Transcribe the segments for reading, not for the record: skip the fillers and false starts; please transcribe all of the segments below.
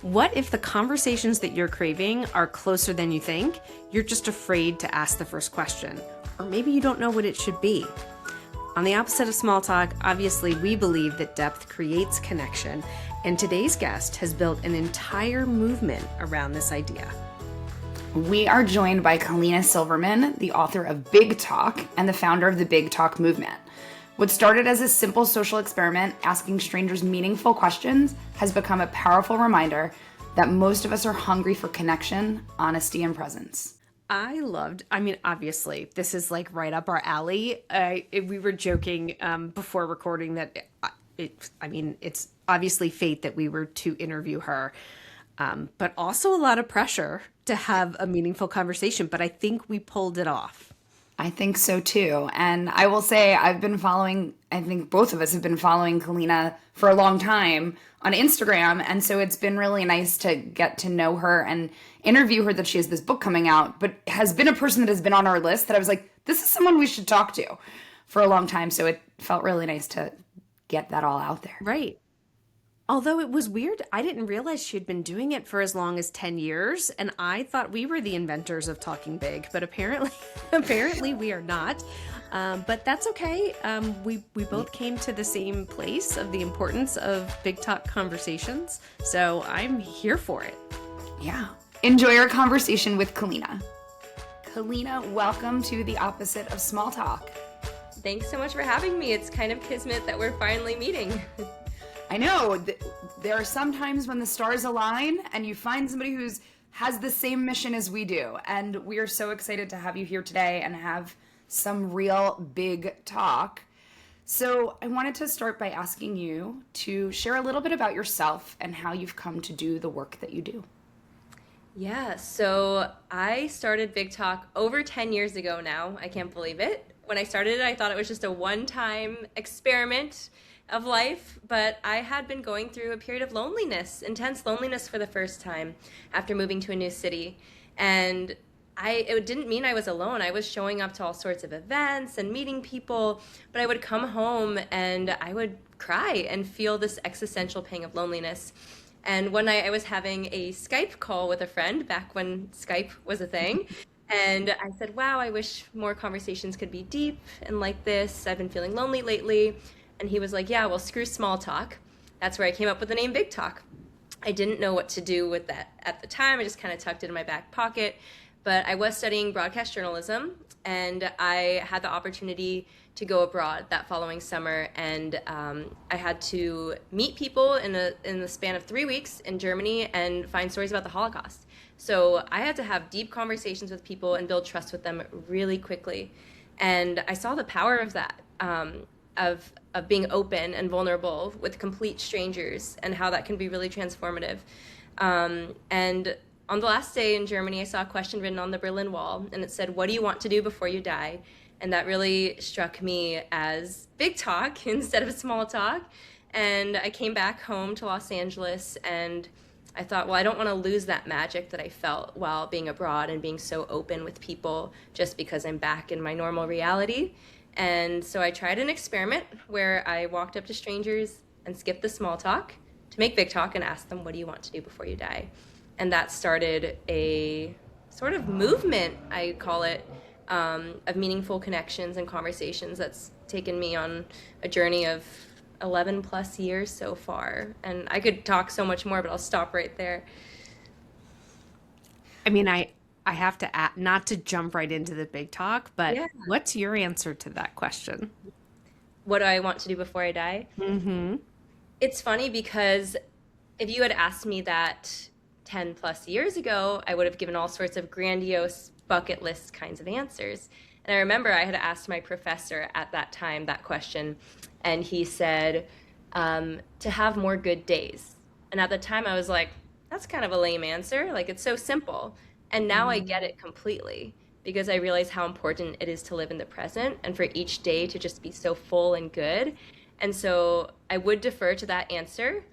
What if the conversations that you're craving are closer than you think? You're just afraid to ask the first question, or maybe you don't know what it should be. On the opposite of small talk, obviously, we believe that depth creates connection, and today's guest has built an entire movement around this idea. We are joined by Kalina Silverman, the author of Big Talk and the founder of the Big Talk movement. What started as a simple social experiment, asking strangers meaningful questions, has become a powerful reminder that most of us are hungry for connection, honesty, and presence. Obviously, this is like right up our alley. We were joking before recording that it's obviously fate that we were to interview her, but also a lot of pressure to have a meaningful conversation. But I think we pulled it off. I think so too. And I will say I think both of us have been following Kalina for a long time on Instagram. And so it's been really nice to get to know her and interview her, that she has this book coming out, but has been a person that has been on our list that I was like, this is someone we should talk to for a long time. So it felt really nice to get that all out there. Right. Although it was weird, I didn't realize she'd been doing it for as long as 10 years, and I thought we were the inventors of talking big, but apparently we are not. But that's okay. We both came to the same place of the importance of big talk conversations, so I'm here for it. Yeah. Enjoy our conversation with Kalina. Kalina, welcome to The Opposite of Small Talk. Thanks so much for having me. It's kind of kismet that we're finally meeting. I know there are some times when the stars align and you find somebody who has the same mission as we do. And we are so excited to have you here today and have some real big talk. So I wanted to start by asking you to share a little bit about yourself and how you've come to do the work that you do. Yeah, so I started Big Talk over 10 years ago now. I can't believe it. When I started it, I thought it was just a one-time experiment of life, but I had been going through a period of loneliness, intense loneliness for the first time after moving to a new city. And it didn't mean I was alone. I was showing up to all sorts of events and meeting people, but I would come home and I would cry and feel this existential pang of loneliness. And one night I was having a Skype call with a friend back when Skype was a thing. And I said, wow, I wish more conversations could be deep and like this. I've been feeling lonely lately. And he was like, yeah, well, screw small talk. That's where I came up with the name Big Talk. I didn't know what to do with that at the time. I just kind of tucked it in my back pocket. But I was studying broadcast journalism, and I had the opportunity to go abroad that following summer. And I had to meet people in the span of 3 weeks in Germany and find stories about the Holocaust. So I had to have deep conversations with people and build trust with them really quickly. And I saw the power of that. Of being open and vulnerable with complete strangers, and how that can be really transformative. And on the last day in Germany, I saw a question written on the Berlin Wall, and it said, what do you want to do before you die? And that really struck me as big talk instead of small talk. And I came back home to Los Angeles, and I thought, well, I don't want to lose that magic that I felt while being abroad and being so open with people just because I'm back in my normal reality. And so I tried an experiment where I walked up to strangers and skipped the small talk to make big talk and asked them, what do you want to do before you die? And that started a sort of movement, I call it, of meaningful connections and conversations that's taken me on a journey of 11 plus years so far. And I could talk so much more, but I'll stop right there. I have to add, not to jump right into the big talk, but Yeah. What's your answer to that question? What do I want to do before I die? Mm-hmm. It's funny because if you had asked me that 10 plus years ago, I would have given all sorts of grandiose bucket list kinds of answers. And I remember I had asked my professor at that time that question, and he said, to have more good days. And at the time I was like, that's kind of a lame answer. Like, it's so simple. And now I get it completely, because I realize how important it is to live in the present and for each day to just be so full and good. And so I would defer to that answer,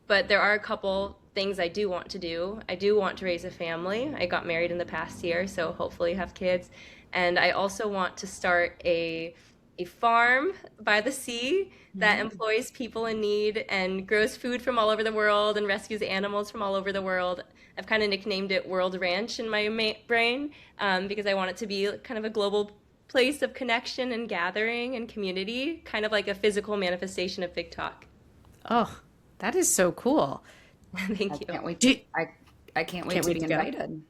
but there are a couple things I do want to do. I do want to raise a family. I got married in the past year, so hopefully have kids. And I also want to start a a farm by the sea that employs people in need and grows food from all over the world and rescues animals from all over the world. I've kind of nicknamed it World Ranch in my brain, because I want it to be kind of a global place of connection and gathering and community, kind of like a physical manifestation of Big Talk. Oh, that is so cool. Thank you. Can't wait. Do you- I can't wait Can't to wait be to go. invited.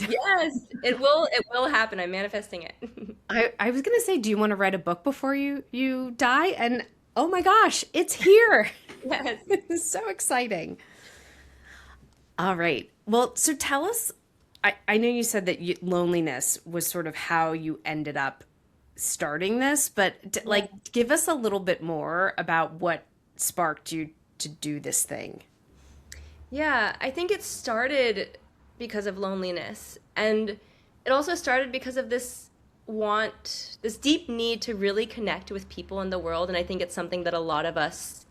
Yes, it will happen. I'm manifesting it. I was gonna say, do you want to write a book before you die? And oh my gosh, it's here. Yes. It's so exciting. All right. Well, so tell us, I know you said that loneliness was sort of how you ended up starting this, but like give us a little bit more about what sparked you to do this thing. Yeah, I think it started because of loneliness. And it also started because of this this deep need to really connect with people in the world. And I think it's something that a lot of us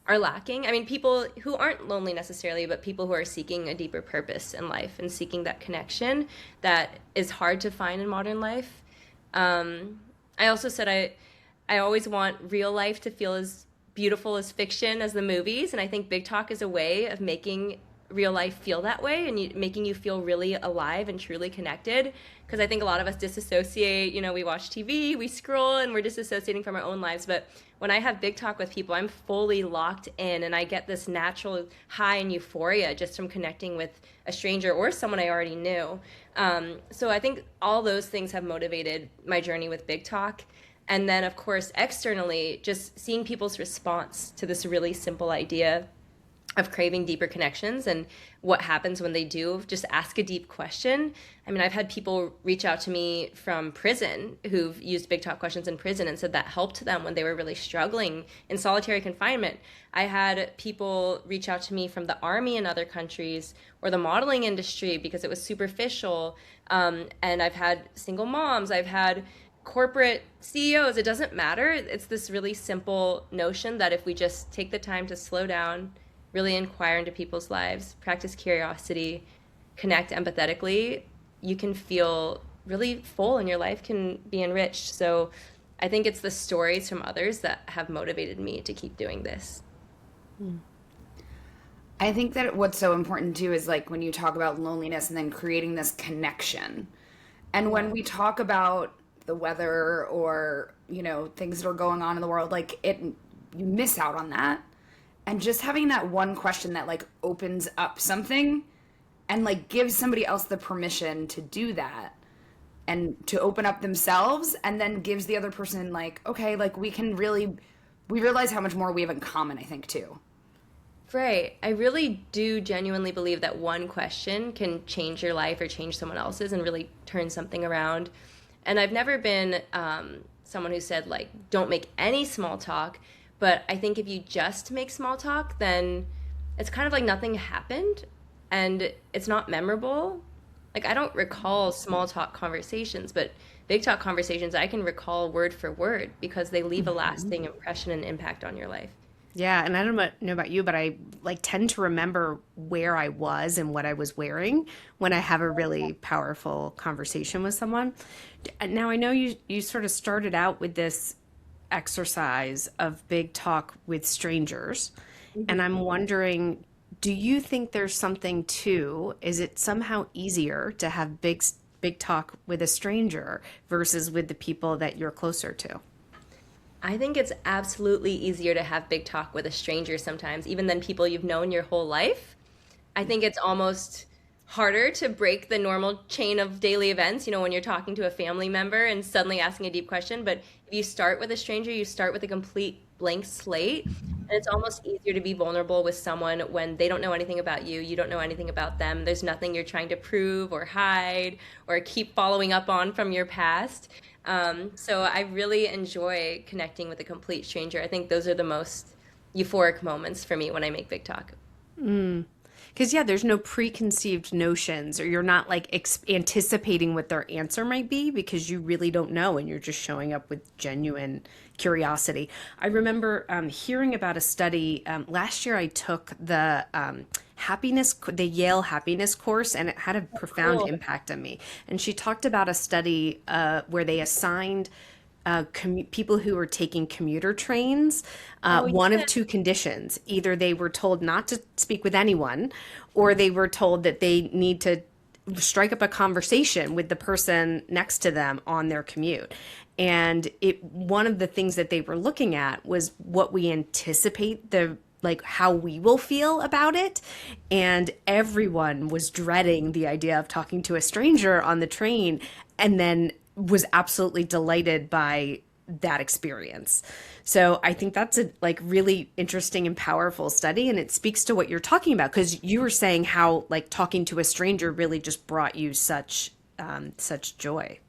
are lacking. I mean, people who aren't lonely necessarily, but people who are seeking a deeper purpose in life and seeking that connection that is hard to find in modern life. I also said I always want real life to feel as beautiful as fiction as the movies, and I think Big Talk is a way of making real life feel that way and making you feel really alive and truly connected. Because I think a lot of us disassociate. We watch TV, we scroll, and we're disassociating from our own lives. But when I have Big Talk with people, I'm fully locked in, and I get this natural high and euphoria just from connecting with a stranger or someone I already knew. So I think all those things have motivated my journey with Big Talk. And then, of course, externally, just seeing people's response to this really simple idea of craving deeper connections and what happens when they do just ask a deep question. I mean, I've had people reach out to me from prison who've used Big Talk questions in prison and said that helped them when they were really struggling in solitary confinement. I had people reach out to me from the army in other countries or the modeling industry because it was superficial. And I've had single moms, I've had corporate CEOs. It doesn't matter. It's this really simple notion that if we just take the time to slow down, really inquire into people's lives, practice curiosity, connect empathetically, you can feel really full and your life can be enriched. So I think it's the stories from others that have motivated me to keep doing this. I think that what's so important too is like when you talk about loneliness and then creating this connection. And when we talk about the weather or, things that are going on in the world, like you miss out on that. And just having that one question that like opens up something and like gives somebody else the permission to do that and to open up themselves, and then gives the other person like, okay, like we realize how much more we have in common, I think, too. Right. I really do genuinely believe that one question can change your life or change someone else's and really turn something around. And I've never been someone who said, like, don't make any small talk. But I think if you just make small talk, then it's kind of like nothing happened and it's not memorable. Like, I don't recall small talk conversations, but Big Talk conversations I can recall word for word because they leave a lasting impression and impact on your life. Yeah, and I don't know about you, but I like tend to remember where I was and what I was wearing when I have a really powerful conversation with someone. Now, I know you sort of started out with this exercise of Big Talk with strangers, and I'm wondering, do you think there's something to, is it somehow easier to have big talk with a stranger versus with the people that you're closer to? I think it's absolutely easier to have Big Talk with a stranger sometimes, even than people you've known your whole life. I think it's almost harder to break the normal chain of daily events, when you're talking to a family member and suddenly asking a deep question. But if you start with a stranger, you start with a complete blank slate. And it's almost easier to be vulnerable with someone when they don't know anything about you. You don't know anything about them. There's nothing you're trying to prove or hide or keep following up on from your past. So I really enjoy connecting with a complete stranger. I think those are the most euphoric moments for me when I make Big Talk. Because, yeah, there's no preconceived notions, or you're not like anticipating what their answer might be because you really don't know and you're just showing up with genuine curiosity. I remember hearing about a study. Last year I took the Yale happiness course, and it had a profound impact on me. And she talked about a study where they assigned people who were taking commuter trains, Oh, one yeah. of two conditions. Either they were told not to speak with anyone, or they were told that they need to strike up a conversation with the person next to them on their commute. And one of the things that they were looking at was what we anticipate like how we will feel about it. And everyone was dreading the idea of talking to a stranger on the train, and then was absolutely delighted by that experience. So I think that's a like really interesting and powerful study, and it speaks to what you're talking about, because you were saying how like talking to a stranger really just brought you such joy.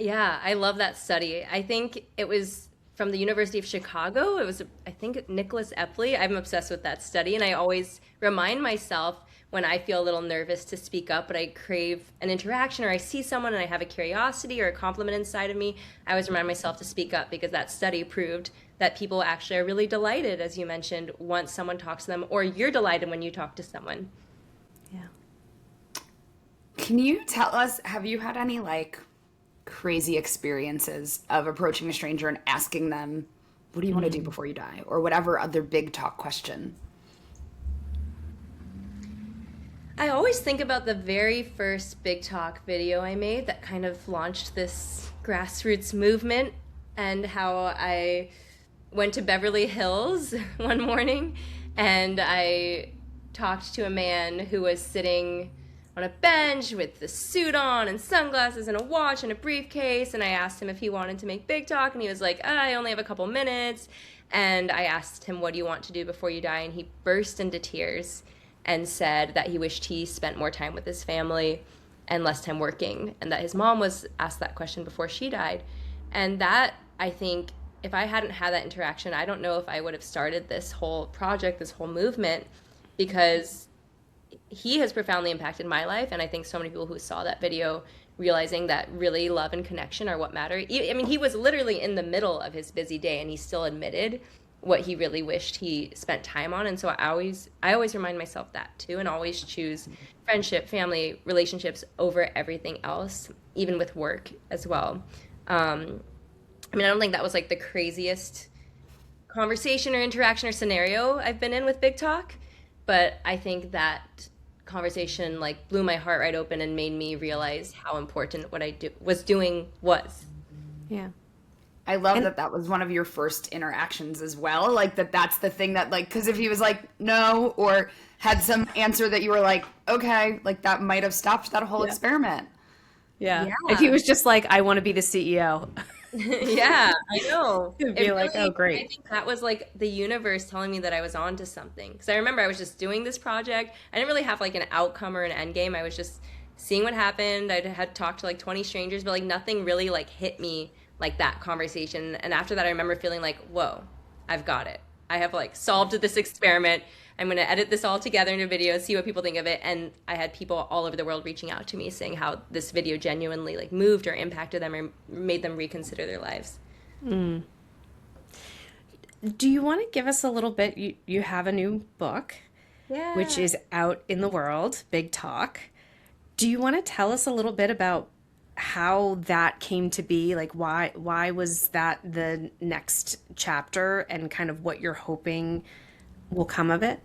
Yeah, I love that study. I think it was from the University of Chicago. It was, I think, Nicholas Epley. I'm obsessed with that study, and I always remind myself when I feel a little nervous to speak up, but I crave an interaction, or I see someone and I have a curiosity or a compliment inside of me, I always remind myself to speak up, because that study proved that people actually are really delighted, as you mentioned, once someone talks to them, or you're delighted when you talk to someone. Yeah. Can you tell us, have you had any like crazy experiences of approaching a stranger and asking them, what do you want to do before you die? Or whatever other big talk question? I always think about the very first Big Talk video I made that kind of launched this grassroots movement, and how I went to Beverly Hills one morning and I talked to a man who was sitting on a bench with the suit on and sunglasses and a watch and a briefcase, and I asked him if he wanted to make Big Talk, and he was like, I only have a couple minutes. And I asked him, what do you want to do before you die? And he burst into tears and said that he wished he spent more time with his family and less time working, and that his mom was asked that question before she died. And that, I think, if I hadn't had that interaction, I don't know if I would have started this whole project, this whole movement, because he has profoundly impacted my life. And I think so many people who saw that video realizing that really love and connection are what matter. I mean, he was literally in the middle of his busy day, and he still admitted what he really wished he spent time on. And so I always remind myself that too, and always choose friendship, family, relationships over everything else, even with work as well. I mean, I don't think that was like the craziest conversation or interaction or scenario I've been in with Big Talk, but I think that conversation like blew my heart right open and made me realize how important what was doing was. Yeah. I love And that that was one of your first interactions as well. Like that's the thing that like, because if he was like, no, or had some answer that you were like, okay, like that might have stopped that whole yeah. experiment. Yeah. If he Yeah. was just like, I want to be the CEO, Yeah, I know. it'd It be like, oh, really, I great. think that was like the universe telling me that I was on to something. Because I remember I was just doing this project. I didn't really have like an outcome or an end game. I was just seeing what happened. I had talked to like 20 strangers, but like nothing really like hit me like that conversation. And after that, I remember feeling like, whoa, I've got it. I have like solved this experiment. I'm going to edit this all together into a video, see what people think of it. And I had people all over the world reaching out to me saying how this video genuinely like moved or impacted them or made them reconsider their lives. Do you want to give us a little bit? You have a new book, which Yeah. is out in the world, Big Talk. Do you want to tell us a little bit about how that came to be? Like why was that the next chapter, and kind of what you're hoping will come of it?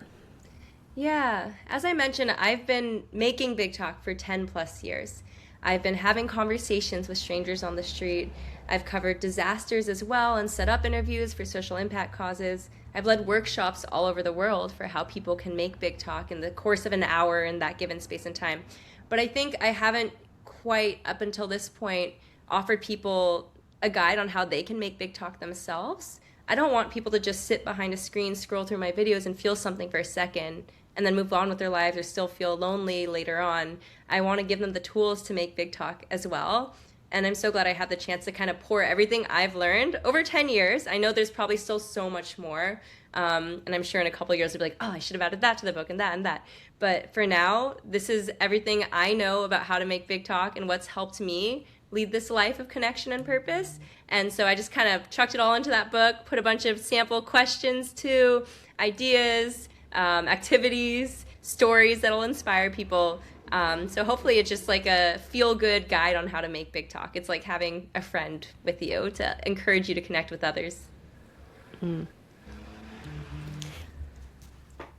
Yeah, as I mentioned, I've been making Big Talk for 10 plus years. I've been having conversations with strangers on the street. I've covered disasters as well and set up interviews for social impact causes. I've led workshops all over the world for how people can make Big Talk in the course of an hour in that given space and time. But I think I haven't quite, up until this point, offered people a guide on how they can make Big Talk themselves. I don't want people to just sit behind a screen, scroll through my videos, and feel something for a second and then move on with their lives or still feel lonely later on. I want to give them the tools to make Big Talk as well. And I'm so glad I had the chance to kind of pour everything I've learned over 10 years. I know there's probably still so much more. And I'm sure in a couple of years I'll be like, oh, I should have added that to the book and that and that. But for now, this is everything I know about how to make Big Talk and what's helped me lead this life of connection and purpose. And so I just kind of chucked it all into that book, put a bunch of sample questions to ideas, activities, stories that'll inspire people So hopefully it's just like a feel-good guide on how to make big talk. It's like having a friend with you to encourage you to connect with others.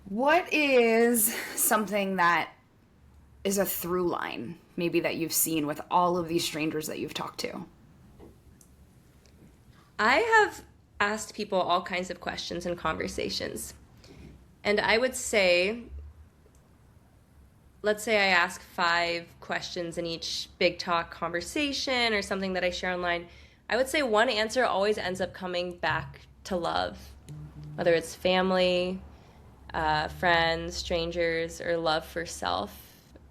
What is something that is a through line, maybe that you've seen with all of these strangers that you've talked to? I have asked people all kinds of questions in conversations. And I would say, let's say I ask 5 questions in each big talk conversation or something that I share online. I would say one answer always ends up coming back to love, whether it's family, friends, strangers, or love for self.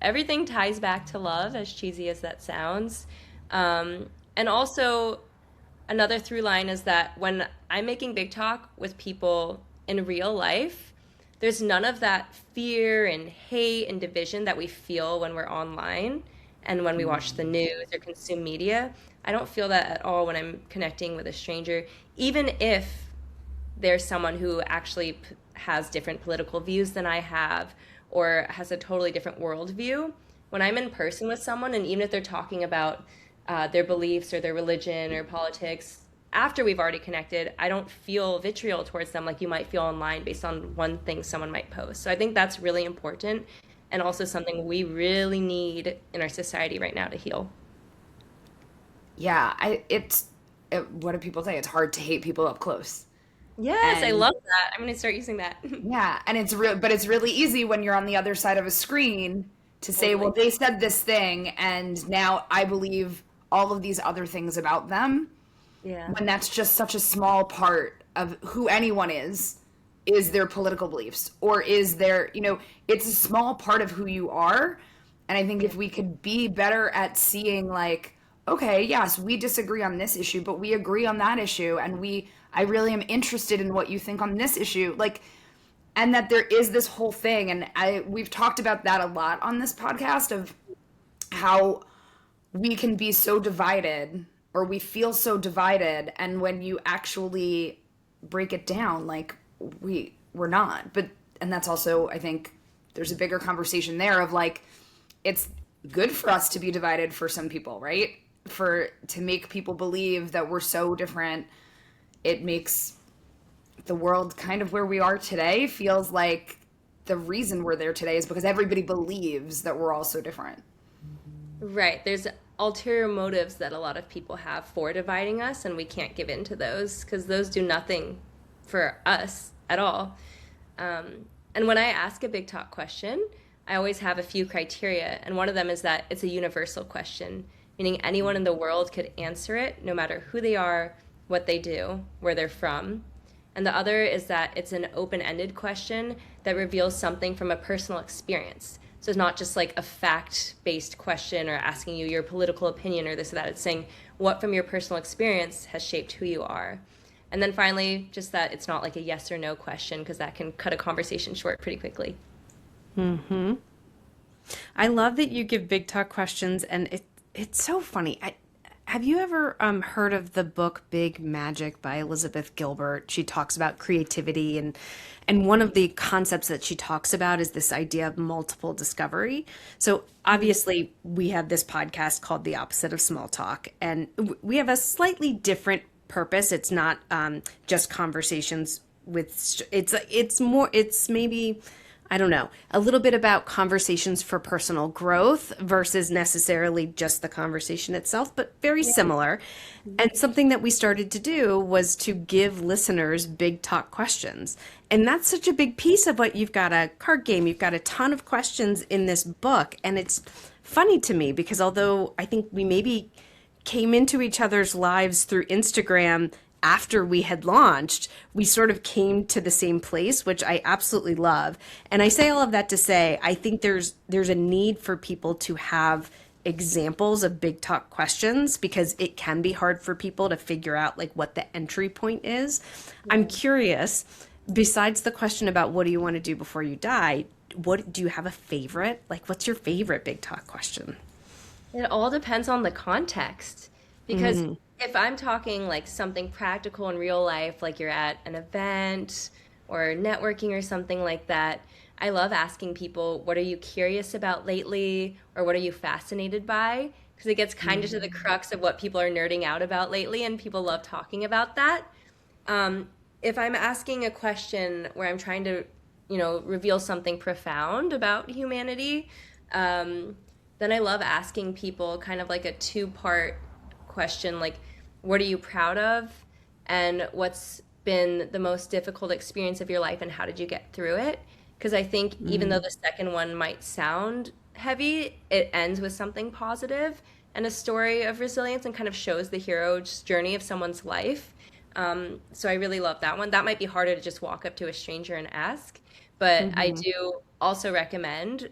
Everything ties back to love, as cheesy as that sounds. And also, another through line is that when I'm making big talk with people in real life, there's none of that fear and hate and division that we feel when we're online and when we watch the news or consume media. I don't feel that at all when I'm connecting with a stranger, even if there's someone who actually has different political views than I have or has a totally different worldview. When I'm in person with someone, and even if they're talking about their beliefs or their religion or politics, after we've already connected, I don't feel vitriol towards them like you might feel online based on one thing someone might post. So I think that's really important and also something we really need in our society right now to heal. Yeah, what do people say? It's hard to hate people up close. Yes, I And love that. I'm going to start using that. yeah, and but it's really easy when you're on the other side of a screen to say, well, Totally. they said this thing, and now I believe all of these other things about them, Yeah. when that's just such a small part of who anyone is their political beliefs, or is their, it's a small part of who you are. And I think if we could be better at seeing, like, okay, yes, we disagree on this issue, but we agree on that issue, and I really am interested in what you think on this issue, like, and that there is this whole thing, and we've talked about that a lot on this podcast, of how we can be so divided, or we feel so divided, and when you actually break it down, like, we're not. But and that's also, I think there's a bigger conversation there of, like, it's good for us to be divided for some people, right? To make people believe that we're so different, it makes the world kind of where we are today feels like the reason we're there today is because everybody believes that we're all so different. Right. There's ulterior motives that a lot of people have for dividing us, and we can't give in to those because those do nothing for us at all. And when I ask a big talk question, I always have a few criteria, and one of them is that it's a universal question, meaning anyone in the world could answer it, no matter who they are, what they do, where they're from. And the other is that it's an open-ended question that reveals something from a personal experience. So it's not just like a fact-based question or asking you your political opinion or this or that. It's saying what from your personal experience has shaped who you are. And then finally, just that it's not like a yes or no question, because that can cut a conversation short pretty quickly. I love that you give big talk questions, and it's so funny. Have you ever heard of the book Big Magic by Elizabeth Gilbert? She talks about creativity, and one of the concepts that she talks about is this idea of multiple discovery. So obviously we have this podcast called The Opposite of Small Talk, and we have a slightly different purpose. It's not just conversations with it's maybe, I don't know, a little bit about conversations for personal growth versus necessarily just the conversation itself, but very similar. And something that we started to do was to give listeners big talk questions. And that's such a big piece of what you've got a card game. You've got a ton of questions in this book. And it's funny to me because although I think we maybe came into each other's lives through Instagram after we had launched, we sort of came to the same place, which I absolutely love. And I say all of that to say, I think there's a need for people to have examples of big talk questions because it can be hard for people to figure out like what the entry point is. I'm curious, besides the question about what do you want to do before you die, what do you have a favorite? Like, what's your favorite big talk question? It all depends on the context. Because if I'm talking like something practical in real life, like you're at an event or networking or something like that, I love asking people, what are you curious about lately? Or what are you fascinated by? Because it gets kind of to the crux of what people are nerding out about lately, and people love talking about that. If I'm asking a question where I'm trying to, reveal something profound about humanity, then I love asking people kind of like a two-part question, like, what are you proud of? And what's been the most difficult experience of your life, and how did you get through it? Because I think even though the second one might sound heavy, it ends with something positive and a story of resilience and kind of shows the hero's journey of someone's life. So I really love that one. That might be harder to just walk up to a stranger and ask, but I do also recommend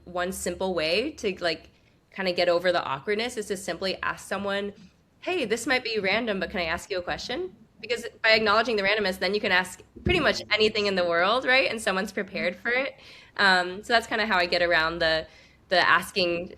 one simple way to like kind of get over the awkwardness is to simply ask someone, "Hey, this might be random, but can I ask you a question?" Because by acknowledging the randomness, then you can ask pretty much anything in the world, right? And someone's prepared for it. So that's kind of how I get around the asking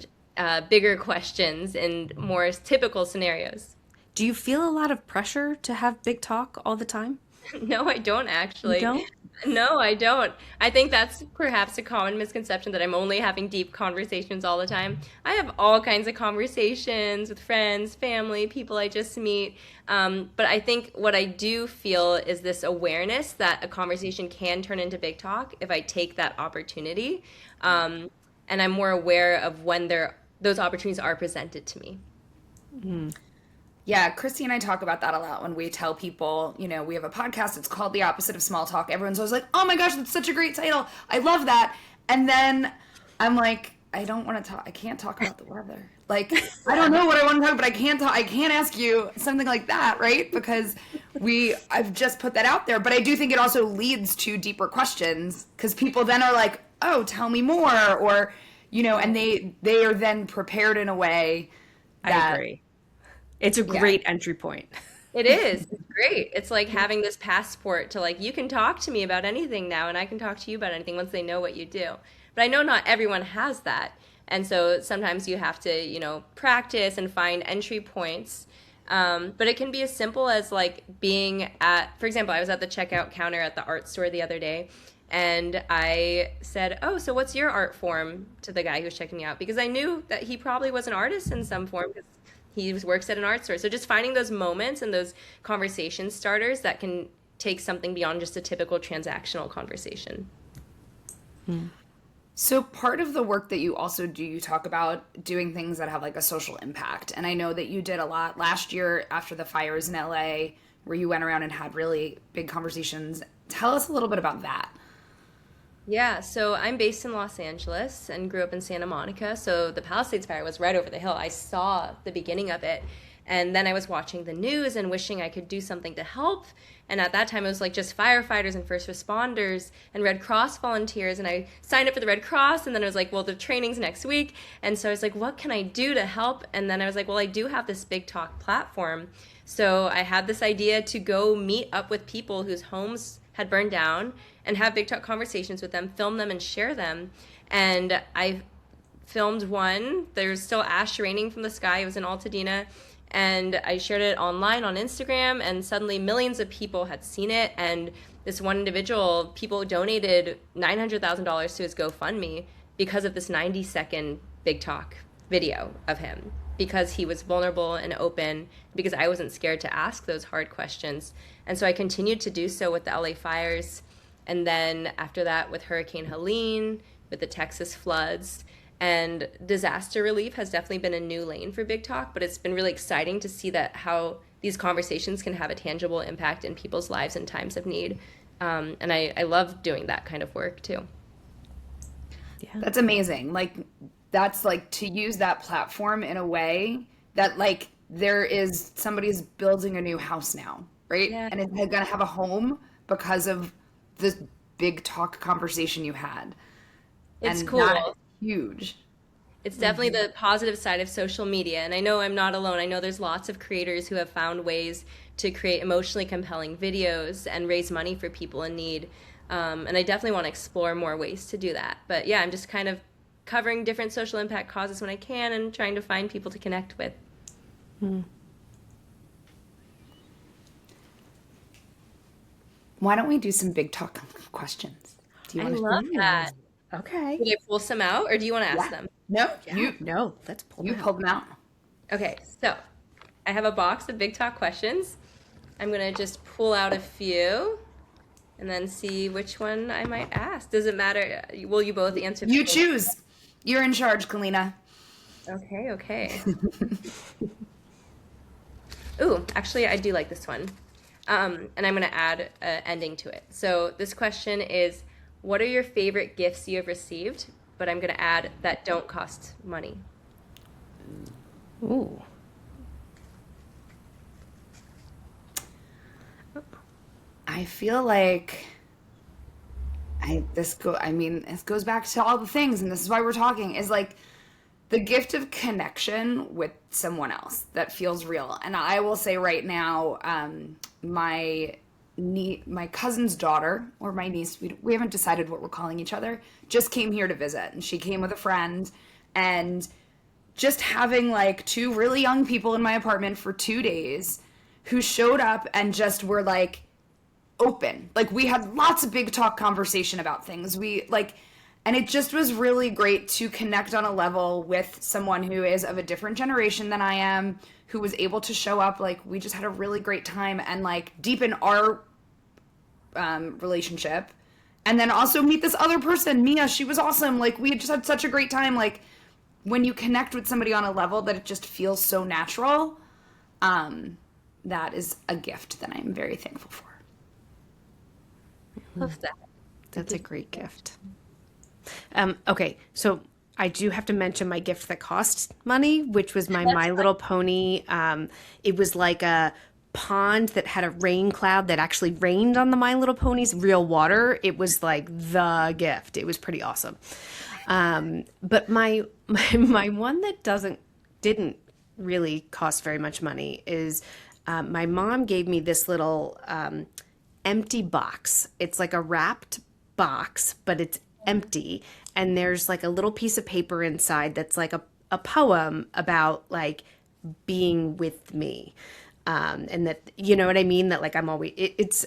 bigger questions in more typical scenarios. Do you feel a lot of pressure to have big talk all the time? No, I don't You actually. don't? No, I don't. I think that's perhaps a common misconception that I'm only having deep conversations all the time. I have all kinds of conversations with friends, family, people I just meet. But I think what I do feel is this awareness that a conversation can turn into big talk if I take that opportunity. And I'm more aware of when those opportunities are presented to me. Yeah, Christy and I talk about that a lot when we tell people, we have a podcast. It's called The Opposite of Small Talk. Everyone's always like, oh my gosh, that's such a great title. I love that. And then I'm like, I don't want to talk. I can't talk about the weather. Like, I don't know what I want to talk, but I can't talk. I can't ask you something like that, right? Because I've just put that out there. But I do think it also leads to deeper questions because people then are like, oh, tell me more. Or, and they are then prepared in a way I that, agree. It's a yeah. great entry point. It is. It's great. It's like having this passport to like, you can talk to me about anything now, and I can talk to you about anything once they know what you do. But I know not everyone has that. And so sometimes you have to, practice and find entry points. But it can be as simple as like being for example, I was at the checkout counter at the art store the other day, and I said, "Oh, so what's your art form?" to the guy who was checking me out, because I knew that he probably was an artist in some form because works at an art store. So just finding those moments and those conversation starters that can take something beyond just a typical transactional conversation. So part of the work that you also do, you talk about doing things that have like a social impact. And I know that you did a lot last year after the fires in LA, where you went around and had really big conversations. Tell us a little bit about that. Yeah, so I'm based in Los Angeles and grew up in Santa Monica. So the Palisades fire was right over the hill. I saw the beginning of it. And then I was watching the news and wishing I could do something to help. And at that time, it was like just firefighters and first responders and Red Cross volunteers. And I signed up for the Red Cross. And then I was like, well, the training's next week. And so I was like, what can I do to help? And then I was like, well, I do have this Big Talk platform. So I had this idea to go meet up with people whose homes had burned down and have big talk conversations with them, film them and share them. And I filmed one. There's still ash raining from the sky. It was in Altadena. And I shared it online on Instagram, and suddenly millions of people had seen it. And this one individual, people donated $900,000 to his GoFundMe because of this 90-second big talk video of him, because he was vulnerable and open, because I wasn't scared to ask those hard questions. And so I continued to do so with the LA fires. And then after that, with Hurricane Helene, with the Texas floods, and disaster relief has definitely been a new lane for Big Talk, but it's been really exciting to see that how these conversations can have a tangible impact in people's lives in times of need. And I love doing that kind of work too. Yeah. That's amazing. Like, that's like to use that platform in a way that like somebody's building a new house now, right? Yeah. And it's going to have a home because of this Big Talk conversation you had. It's And cool. that is huge. It's definitely the positive side of social media. And I know I'm not alone. I know there's lots of creators who have found ways to create emotionally compelling videos and raise money for people in need. And I definitely want to explore more ways to do that. But yeah, I'm just kind of covering different social impact causes when I can and trying to find people to connect with. Why don't we do some Big Talk questions? Do you I want to? love that. Okay. Did I pull some out, or do you want to ask Yeah. them? No, Yeah. No, let's pull you them out. pulled them out. Okay, so I have a box of Big Talk questions. I'm gonna just pull out a few and then see which one I might ask. Does it matter? Will you both answer? You choose. You're in charge, Kalina. Okay, okay. Ooh, actually, I do like this one. And I'm going to add an ending to it. So this question is, what are your favorite gifts you have received? But I'm going to add that don't cost money. Ooh. I feel like this goes back to all the things, and this is why we're talking, is like the gift of connection with someone else that feels real. And I will say right now, my cousin's daughter, or my niece, we haven't decided what we're calling each other, just came here to visit, and she came with a friend, and just having like two really young people in my apartment for 2 days who showed up and just were like open. Like, we had lots of big talk conversation about things. And it just was really great to connect on a level with someone who is of a different generation than I am, who was able to show up. Like, we just had a really great time and like deepen our relationship. And then also meet this other person, Mia. She was awesome. Like, we just had such a great time. Like, when you connect with somebody on a level that it just feels so natural, that is a gift that I'm very thankful for. Love that. That's a great gift. Okay, so I do have to mention my gift that cost money, which was My Little Pony. It was like a pond that had a rain cloud that actually rained on the My Little Ponies, real water. It was like the gift. It was pretty awesome. But my one that didn't really cost very much money is my mom gave me this little empty box. It's like a wrapped box, but it's empty, and there's like a little piece of paper inside that's like a poem about like being with me, and that, you know what I mean, that like I'm always it's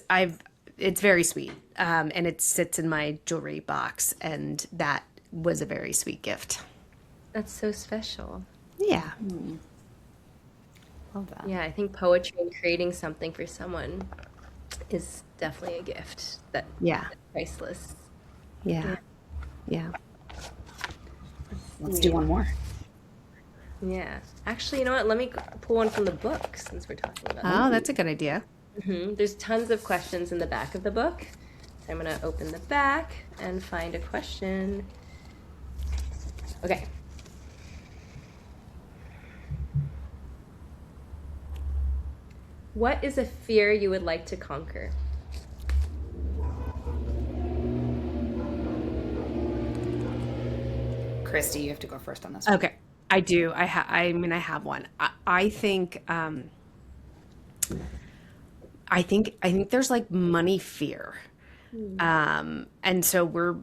very sweet, and it sits in my jewelry box, and that was a very sweet gift. That's so special. Yeah. Love that. Yeah, I think poetry and creating something for someone is definitely a gift that's priceless. Yeah. Let's do one more. Yeah. Actually, you know what? Let me pull one from the book since we're talking about it. Oh, that's a good idea. There's tons of questions in the back of the book. So I'm going to open the back and find a question. Okay. What is a fear you would like to conquer? Christy, you have to go first on this. Okay, I do. I have one. I think there's like money fear. And so we're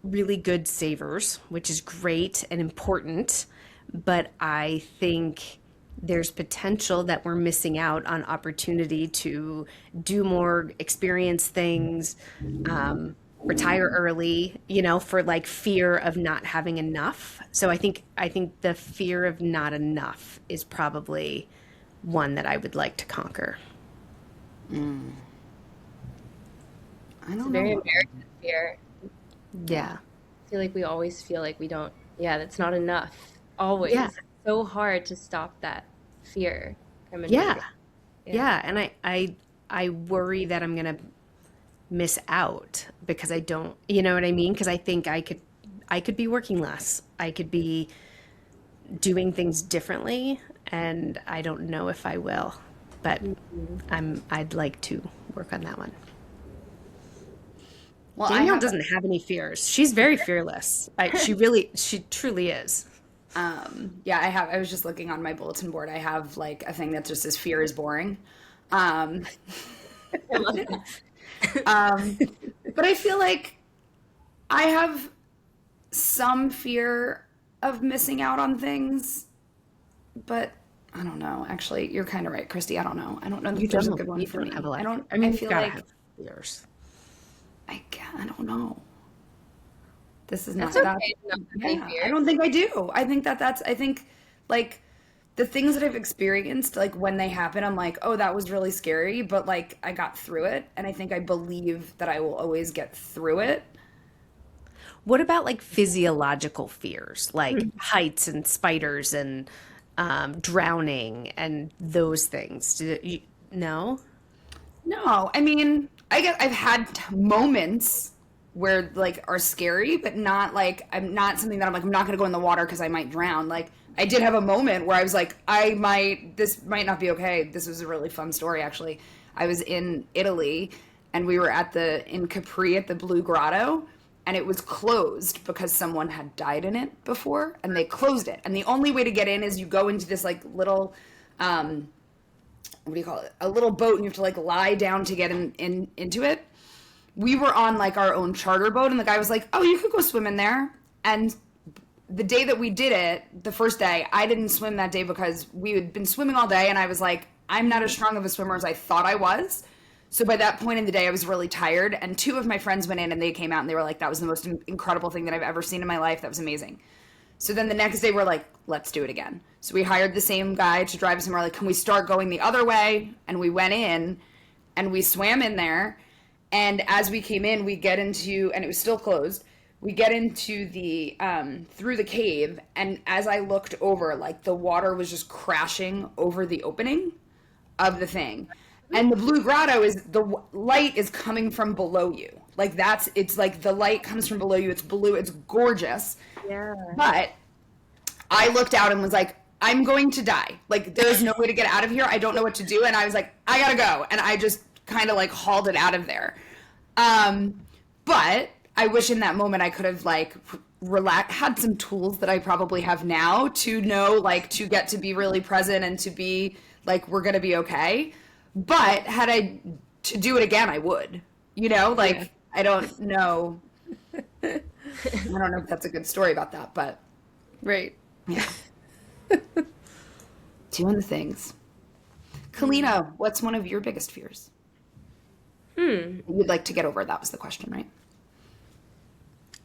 really good savers, which is great and important, but I think there's potential that we're missing out on opportunity to do more, experience things, retire early, for like fear of not having enough. So I think the fear of not enough is probably one that I would like to conquer. I don't It's a very know. American fear. Yeah. I feel like we always feel like we don't, that's not enough. Always. Yeah. It's so hard to stop that fear from Yeah. invading. Yeah. And I worry that I'm going to miss out because I don't, you know what I mean? Because I think I could be working less. I could be doing things differently, and I don't know if I will, but I'd like to work on that one. Well, Danielle doesn't have any fears. She's very fearless. She truly is. I was just looking on my bulletin board. I have like a thing that just says fear is boring. But I feel like I have some fear of missing out on things, but I don't know. Actually, you're kind of right, Christy. I don't know. I don't know that there's a good one for me. Have a lot. I I mean, feel you gotta like have fears. I don't know. This is not That's okay that. to not have any Yeah, I fear. don't think I do. I think like the things that I've experienced, like when they happen, I'm like, oh, that was really scary, but like I got through it. And I think I believe that I will always get through it. What about like physiological fears, like heights and spiders and drowning and those things? No? No, I mean, I've had moments where like are scary, but not like I'm not something that I'm like I'm not gonna go in the water because I might drown. Like I did have a moment where I was like this might not be okay. This was a really fun story actually. I was in Italy and we were in Capri at the Blue Grotto and it was closed because someone had died in it before and they closed it. And the only way to get in is you go into this like little what do you call it? A little boat, and you have to like lie down to get into it. We were on like our own charter boat, and the guy was like, "Oh, you could go swim in there." And the day that we did it, the first day, I didn't swim that day because we had been swimming all day, and I was like, "I'm not as strong of a swimmer as I thought I was." So by that point in the day, I was really tired, and two of my friends went in, and they came out, and they were like, "That was the most incredible thing that I've ever seen in my life. That was amazing." So then the next day we're like, let's do it again. So we hired the same guy to drive us and we're like, can we start going the other way? And we went in and we swam in there. And as we came in, we get into, and it was still closed, we get into through the cave. And as I looked over, like the water was just crashing over the opening of the thing. And the Blue Grotto the light is coming from below you. Like it's like the light comes from below you. It's blue. It's gorgeous. Yeah. But I looked out and was like, I'm going to die. Like, there's no way to get out of here. I don't know what to do. And I was like, I gotta go. And I just kind of like hauled it out of there. But I wish in that moment I could have like had some tools that I probably have now to know, like, to get to be really present and to be like, we're gonna be okay. But had I to do it again, I would. Like, yeah. I don't know. I don't know if that's a good story about that, but Right. yeah. Doing the things. Kalina, what's one of your biggest fears? You'd like to get over? That was the question, right?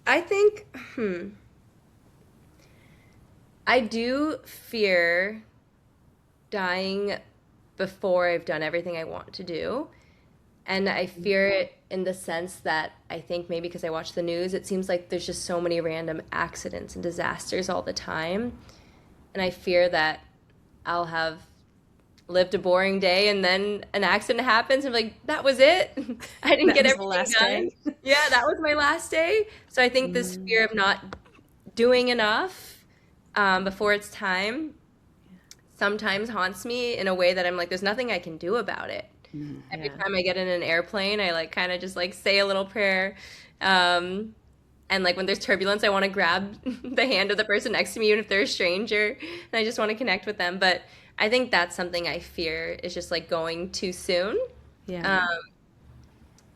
I think, I do fear dying before I've done everything I want to do. And I fear it in the sense that I think maybe because I watch the news, it seems like there's just so many random accidents and disasters all the time. And I fear that I'll have lived a boring day and then an accident happens and I'm like, that was it? I didn't That get was the everything last done. day. Yeah, that was my last day. So I think this fear of not doing enough before it's time sometimes haunts me in a way that I'm like, there's nothing I can do about it. Every Yeah. time I get in an airplane, I like kind of just like say a little prayer. And like when there's turbulence, I want to grab the hand of the person next to me, even if they're a stranger, and I just want to connect with them. But I think that's something I fear is just like going too soon. Yeah.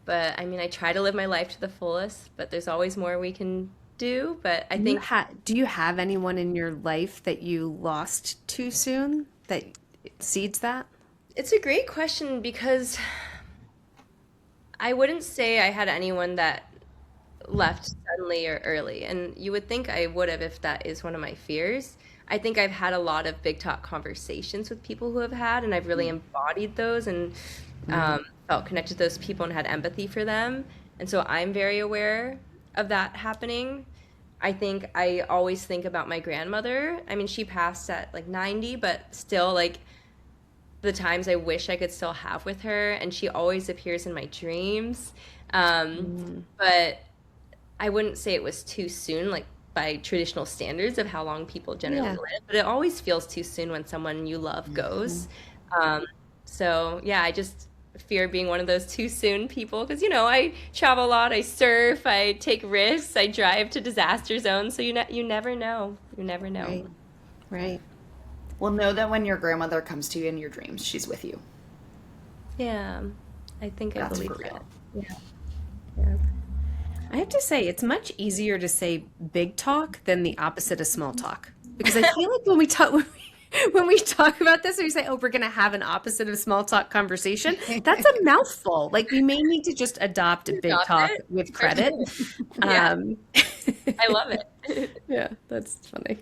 But I mean, I try to live my life to the fullest, but there's always more we can do. But I think Do you have anyone in your life that you lost too soon that exceeds that? it's a great question because I wouldn't say I had anyone that left suddenly or early. And you would think I would have if that is one of my fears. I think I've had a lot of big talk conversations with people who have had, and I've really embodied those and felt connected to those people and had empathy for them. And so I'm very aware of that happening. I think I always think about my grandmother. I mean, she passed at like 90, but still, like, the times I wish I could still have with her, and she always appears in my dreams. But I wouldn't say it was too soon, like by traditional standards of how long people generally Yeah. live, but it always feels too soon when someone you love goes. So yeah, I just fear being one of those too soon people because, I travel a lot, I surf, I take risks, I drive to disaster zones, so you never know. You never know. Right. Right. Well, know that when your grandmother comes to you in your dreams, she's with you. Yeah, I think I That's believe for real. that. Yeah. I have to say, it's much easier to say big talk than the opposite of small talk. Because I feel like when we talk about this, we say, oh, we're going to have an opposite of small talk conversation. That's a mouthful. Like, we may need to just adopt big Adopt talk it. with credit. Yeah. I love it. Yeah, that's funny.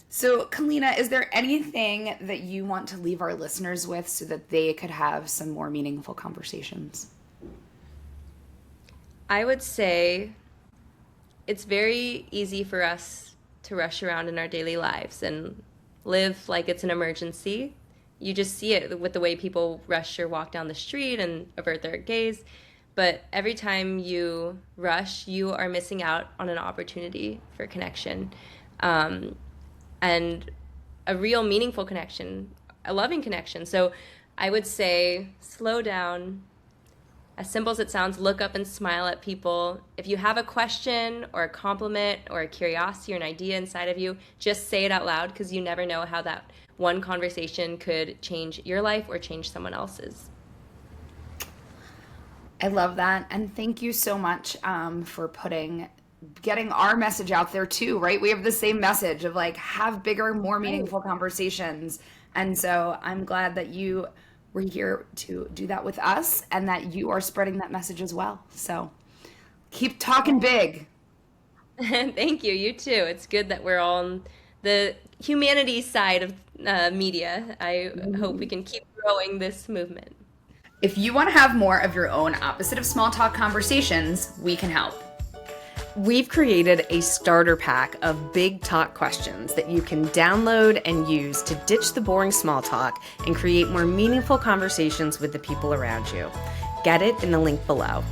So, Kalina, is there anything that you want to leave our listeners with so that they could have some more meaningful conversations? I would say it's very easy for us to rush around in our daily lives and live like it's an emergency. You just see it with the way people rush or walk down the street and avert their gaze. But every time you rush, you are missing out on an opportunity for connection. And a real meaningful connection, a loving connection. So I would say slow down. As simple as it sounds, look up and smile at people. If you have a question or a compliment or a curiosity or an idea inside of you, just say it out loud, because you never know how that one conversation could change your life or change someone else's. I love that. And thank you so much for getting our message out there too, right? We have the same message of like, have bigger, more meaningful conversations. And so I'm glad that you were here to do that with us and that you are spreading that message as well. So keep talking big. Thank you. You too. It's good that we're on the humanity side of media. I hope we can keep growing this movement. If you want to have more of your own opposite of small talk conversations, we can help. We've created a starter pack of big talk questions that you can download and use to ditch the boring small talk and create more meaningful conversations with the people around you. Get it in the link below.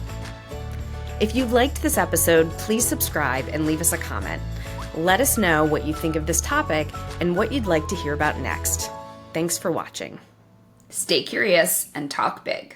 If you liked this episode, please subscribe and leave us a comment. Let us know what you think of this topic and what you'd like to hear about next. Thanks for watching. Stay curious and talk big.